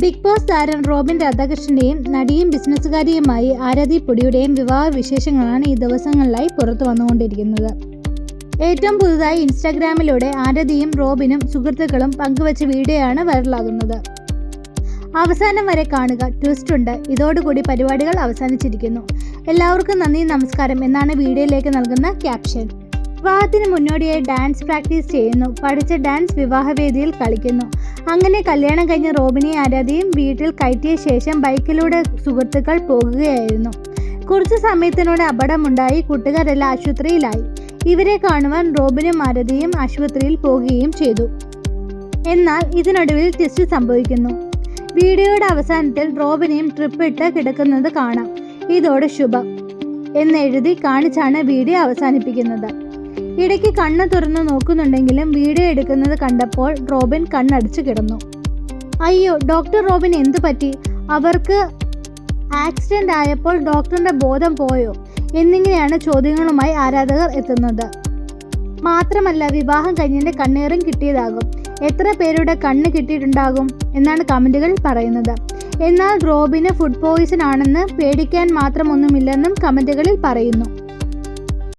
Big boss താരം Robin രാധാകൃഷ്ണന്റെയും നടിയും ബിസിനസ്സുകാരിയുമായി ആരാധി പൊടിയുടെയും വിവാഹ വിശേഷങ്ങളാണ് ഈ ദിവസങ്ങളിലായി പുറത്തു വന്നുകൊണ്ടിരിക്കുന്നത്. ഏറ്റവും പുതുതായി ഇൻസ്റ്റാഗ്രാമിലൂടെ ആരാധിയും റോബിനും സുഹൃത്തുക്കളും പങ്കുവച്ച വീഡിയോയാണ് വൈറലാകുന്നത്. അവസാനം വരെ കാണുക, ട്വിസ്റ്റ് ഉണ്ട്. ഇതോടുകൂടി പരിപാടികൾ അവസാനിച്ചിരിക്കുന്നു. എല്ലാവർക്കും നന്ദി, നമസ്കാരം എന്നാണ് വീഡിയോയിലേക്ക് നൽകുന്ന ക്യാപ്ഷൻ. വിവാഹത്തിന് മുന്നോടിയായി ഡാൻസ് പ്രാക്ടീസ് ചെയ്യുന്നു. പഠിച്ച ഡാൻസ് വിവാഹവേദിയിൽ കളിക്കുന്നു. അങ്ങനെ കല്യാണം കഴിഞ്ഞ റോബിനെയും ആരാധിയും വീട്ടിൽ കയറ്റിയ ശേഷം ബൈക്കിലൂടെ സുഹൃത്തുക്കൾ പോകുകയായിരുന്നു. കുറച്ചു സമയത്തിനോട് അപകടമുണ്ടായി. കൂട്ടുകാരെല്ലാം ആശുപത്രിയിലായി. ഇവരെ കാണുവാൻ റോബിനും ആരാധിയും ആശുപത്രിയിൽ പോകുകയും ചെയ്തു. എന്നാൽ ഇതിനൊടുവിൽ ട്വിസ്റ്റ് സംഭവിക്കുന്നു. വീഡിയോയുടെ അവസാനത്തിൽ റോബിനെയും ട്രിപ്പ് ഇട്ട് കിടക്കുന്നത് കാണാം. ഇതോടെ ശുഭം എന്നെഴുതി കാണിച്ചാണ് വീഡിയോ അവസാനിപ്പിക്കുന്നത്. ഇടയ്ക്ക് കണ്ണ് തുറന്നു നോക്കുന്നുണ്ടെങ്കിലും വീഡിയോ എടുക്കുന്നത് കണ്ടപ്പോൾ റോബിൻ കണ്ണടച്ചു കിടന്നു. അയ്യോ, ഡോക്ടർ റോബിൻ എന്തു പറ്റി? അവർക്ക് ആക്സിഡന്റ് ആയപ്പോൾ ഡോക്ടറിന്റെ ബോധം പോയോ? എന്നിങ്ങനെയാണ് ചോദ്യങ്ങളുമായി ആരാധകർ എത്തുന്നത്. മാത്രമല്ല, വിവാഹം കഴിഞ്ഞതിന്റെ കണ്ണീറും കിട്ടിയതാകും. എത്ര പേരുടെ കണ്ണ് കിട്ടിയിട്ടുണ്ടാകും എന്നാണ് കമന്റുകളിൽ പറയുന്നത്. എന്നാൽ റോബിന് ഫുഡ് പോയിസൺ ആണെന്ന് പേടിക്കാൻ മാത്രമൊന്നുമില്ലെന്നും കമന്റുകളിൽ പറയുന്നു.